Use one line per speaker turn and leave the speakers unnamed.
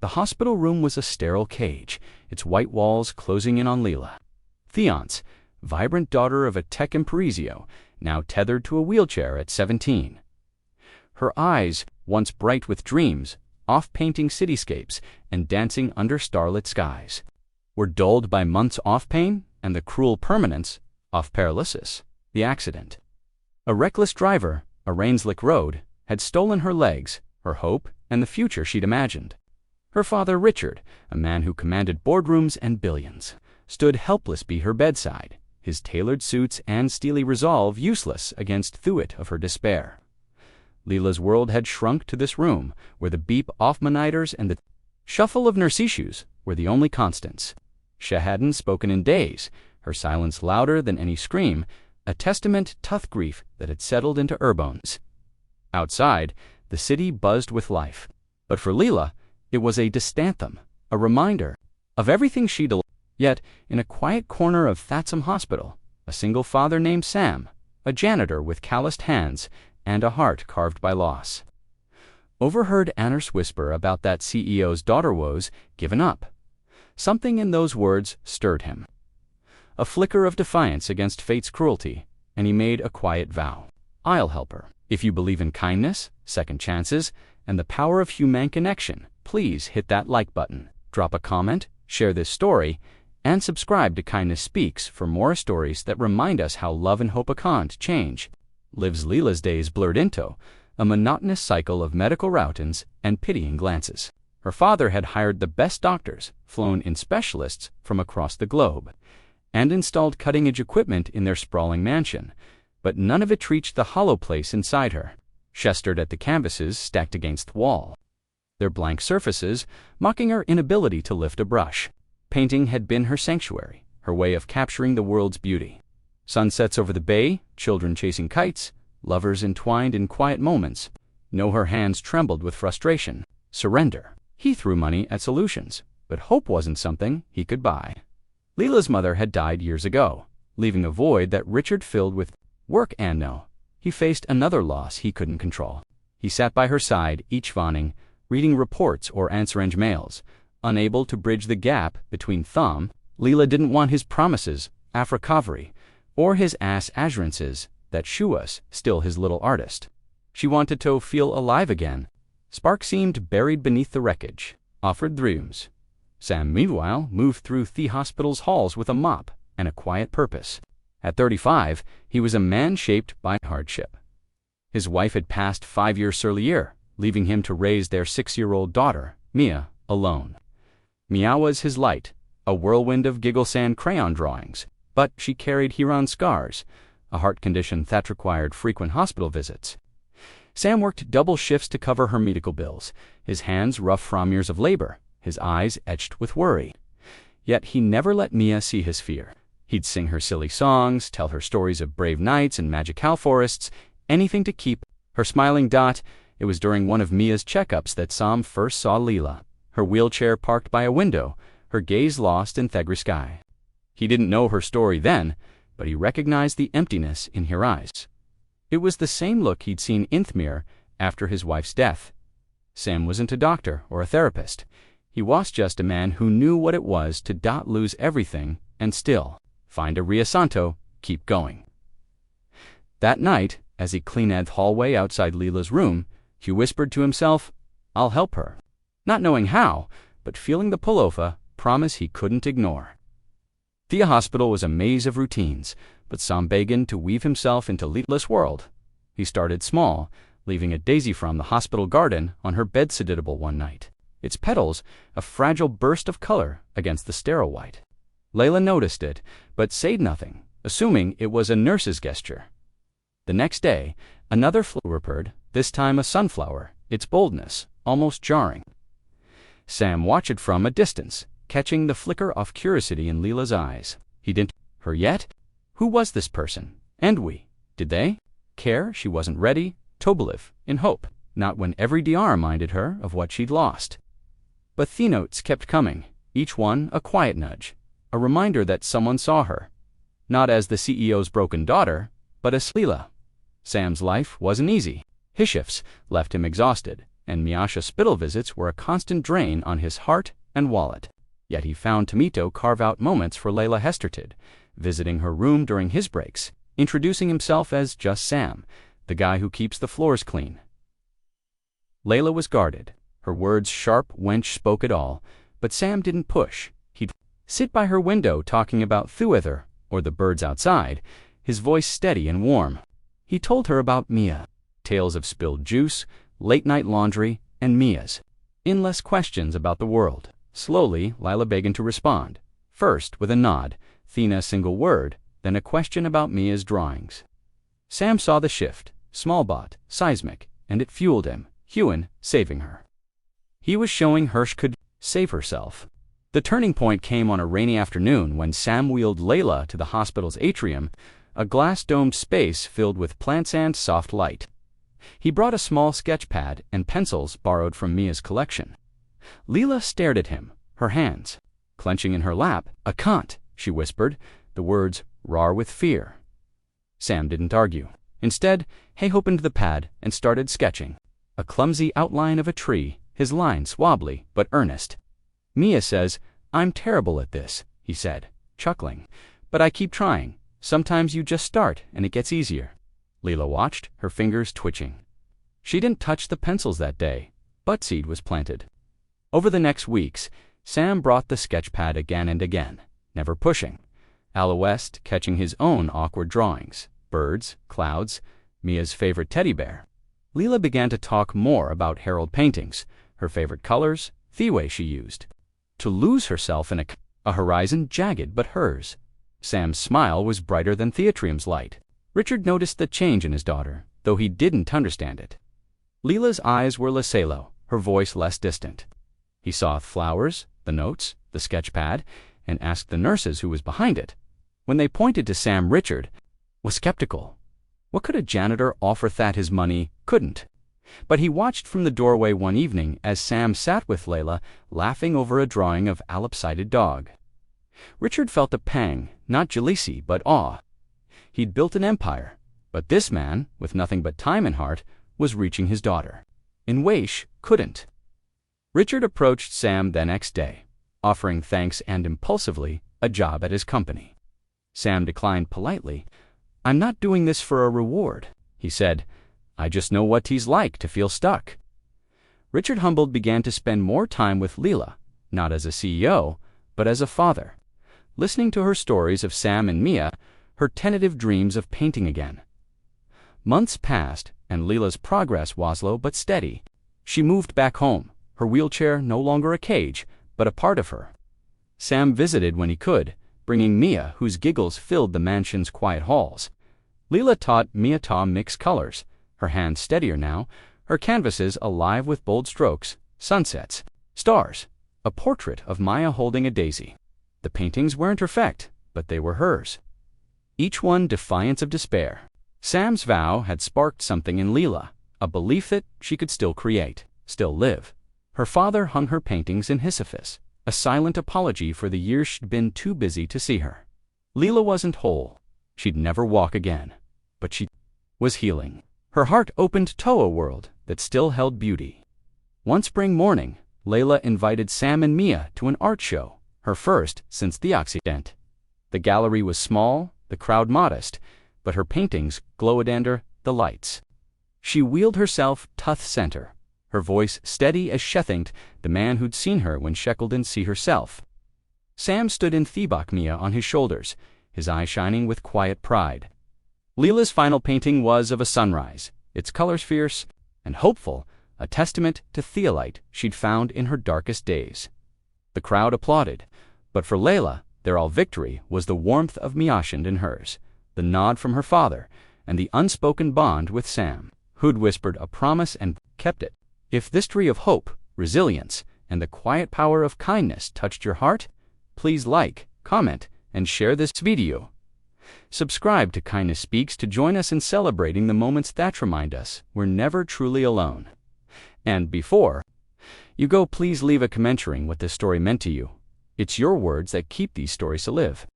The hospital room was a sterile cage, its white walls closing in on Leela. Theonce, vibrant daughter of a tech impresario, now tethered to a wheelchair at 17. Her eyes, once bright with dreams, off-painting cityscapes and dancing under starlit skies, were dulled by months off pain and the cruel permanence of paralysis, the accident. A reckless driver, a rain-slick road, had stolen her legs, her hope, and the future she'd imagined. Her father, Richard, a man who commanded boardrooms and billions, stood helpless by her bedside, his tailored suits and steely resolve useless against Thuit of her despair. Leela's world had shrunk to this room, where the beep of monitors and the shuffle of nurse issues were the only constants. She hadn't spoken in days, her silence louder than any scream, a testament to grief that had settled into her bones. Outside, the city buzzed with life, but for Leela, it was a distanthem, a reminder of everything she'd lost. Yet, in a quiet corner of Thatsum Hospital, a single father named Sam, a janitor with calloused hands and a heart carved by loss, overheard Anners whisper about that CEO's daughter woes given up. Something in those words stirred him. A flicker of defiance against fate's cruelty, and he made a quiet vow. I'll help her. If you believe in kindness, second chances, and the power of human connection, please hit that like button, drop a comment, share this story, and subscribe to Kindness Speaks for more stories that remind us how love and hope can't change. Lives Leela's days blurred into a monotonous cycle of medical routines and pitying glances. Her father had hired the best doctors, flown in specialists from across the globe, and installed cutting-edge equipment in their sprawling mansion, but none of it reached the hollow place inside her. She stared at the canvases stacked against the wall, their blank surfaces mocking her inability to lift a brush. Painting had been her sanctuary, her way of capturing the world's beauty. Sunsets over the bay, children chasing kites, lovers entwined in quiet moments. No, her hands trembled with frustration, surrender. He threw money at solutions, but hope wasn't something he could buy. Leela's mother had died years ago, leaving a void that Richard filled with work and no. He faced another loss he couldn't control. He sat by her side, each vaning, reading reports or answering mails, unable to bridge the gap between them. Leela didn't want his promises, Africovery, or his assurances that she was still his little artist. She wanted to feel alive again. Spark seemed buried beneath the wreckage, offered dreams. Sam, meanwhile, moved through the hospital's halls with a mop and a quiet purpose. At 35, he was a man shaped by hardship. His wife had passed 5 years earlier, leaving him to raise their 6-year-old daughter, Mia, alone. Mia was his light, a whirlwind of giggle sand crayon drawings, but she carried Huron scars, a heart condition that required frequent hospital visits. Sam worked double shifts to cover her medical bills, his hands rough from years of labor, his eyes etched with worry. Yet he never let Mia see his fear. He'd sing her silly songs, tell her stories of brave knights and magical forests, anything to keep her smiling. It was during one of Mia's checkups that Sam first saw Leela, her wheelchair parked by a window, her gaze lost in the gray sky. He didn't know her story then, but he recognized the emptiness in her eyes. It was the same look he'd seen in Thmir after his wife's death. Sam wasn't a doctor or a therapist. He was just a man who knew what it was to lose everything and still find a riasanto, keep going. That night, as he cleaned the hallway outside Leela's room, he whispered to himself, I'll help her. Not knowing how, but feeling the pull of a promise he couldn't ignore. The hospital was a maze of routines, but Sam began to weave himself into Leela's world. He started small, leaving a daisy from the hospital garden on her bed-sedable one night, its petals a fragile burst of color against the sterile white. Leila noticed it, but said nothing, assuming it was a nurse's gesture. The next day, another flower appeared, this time a sunflower, its boldness almost jarring. Sam watched it from a distance, catching the flicker of curiosity in Leela's eyes. He didn't her yet? Who was this person? And did they care? She wasn't ready, Toboliv, in hope, not when every DR reminded her of what she'd lost. But the notes kept coming, each one a quiet nudge, a reminder that someone saw her, not as the CEO's broken daughter, but as Leela. Sam's life wasn't easy. His shifts left him exhausted, and Mia's hospital visits were a constant drain on his heart and wallet. Yet he found Tomito carve out moments for Layla Hestertid, visiting her room during his breaks, introducing himself as just Sam, the guy who keeps the floors clean. Layla was guarded. Her words sharp wench spoke it all, but Sam didn't push. He'd sit by her window talking about Thuether or the birds outside, his voice steady and warm. He told her about Mia, tales of spilled juice, late-night laundry, and Mia's endless questions about the world. Slowly, Lila began to respond, first with a nod, then a single word, then a question about Mia's drawings. Sam saw the shift, small-bought, seismic, and it fueled him, Hewen saving her. He was showing Hirsch could save herself. The turning point came on a rainy afternoon when Sam wheeled Layla to the hospital's atrium, a glass-domed space filled with plants and soft light. He brought a small sketch pad and pencils borrowed from Mia's collection. Leela stared at him, her hands clenching in her lap. "A can't," she whispered, the words raw with fear. Sam didn't argue. Instead, he opened the pad and started sketching. A clumsy outline of a tree, his lines wobbly but earnest. "Mia says, I'm terrible at this," he said, chuckling. "But I keep trying. Sometimes you just start and it gets easier." Leela watched, her fingers twitching. She didn't touch the pencils that day, but seed was planted. Over the next weeks, Sam brought the sketch pad again and again, never pushing. Aloest catching his own awkward drawings, birds, clouds, Mia's favorite teddy bear. Leela began to talk more about Harold paintings, her favorite colors, the way she used to lose herself in a horizon jagged but hers. Sam's smile was brighter than Theatrium's light. Richard noticed the change in his daughter, though he didn't understand it. Leela's eyes were Lasalo, her voice less distant. He saw flowers, the notes, the sketch pad, and asked the nurses who was behind it. When they pointed to Sam, Richard was skeptical. What could a janitor offer that his money couldn't? But he watched from the doorway one evening as Sam sat with Layla, laughing over a drawing of a lopsided dog. Richard felt a pang, not jealousy, but awe. He'd built an empire, but this man, with nothing but time and heart, was reaching his daughter. In ways couldn't. Richard approached Sam the next day, offering thanks and impulsively a job at his company. Sam declined politely. "I'm not doing this for a reward," he said. "I just know what he's like to feel stuck." Richard, humbled, began to spend more time with Leela, not as a CEO, but as a father, listening to her stories of Sam and Mia, her tentative dreams of painting again. Months passed, and Leela's progress was slow but steady. She moved back home, her wheelchair no longer a cage, but a part of her. Sam visited when he could, bringing Mia, whose giggles filled the mansion's quiet halls. Leela taught Mia to mix colors, her hands steadier now, her canvases alive with bold strokes, sunsets, stars, a portrait of Maya holding a daisy. The paintings weren't perfect, but they were hers. Each one defiance of despair. Sam's vow had sparked something in Leela, a belief that she could still create, still live. Her father hung her paintings in Sisyphus, a silent apology for the years she'd been too busy to see her. Leela wasn't whole. She'd never walk again, but she was healing. Her heart opened to a world that still held beauty. One spring morning, Layla invited Sam and Mia to an art show, her first since the accident. The gallery was small, the crowd modest, but her paintings glowed under the lights. She wheeled herself to the center, her voice steady as Shethinged, the man who'd seen her when Shekel didn't see herself. Sam stood in Thebok Mia on his shoulders, his eyes shining with quiet pride. Leela's final painting was of a sunrise, its colors fierce and hopeful, a testament to theolite she'd found in her darkest days. The crowd applauded, but for Layla, their all victory was the warmth of Miashind in hers, the nod from her father, and the unspoken bond with Sam, who'd whispered a promise and kept it. If this tree of hope, resilience, and the quiet power of kindness touched your heart, please like, comment, and share this video. Subscribe to Kindness Speaks to join us in celebrating the moments that remind us we're never truly alone. And before you go, please leave a comment sharing what this story meant to you. It's your words that keep these stories alive.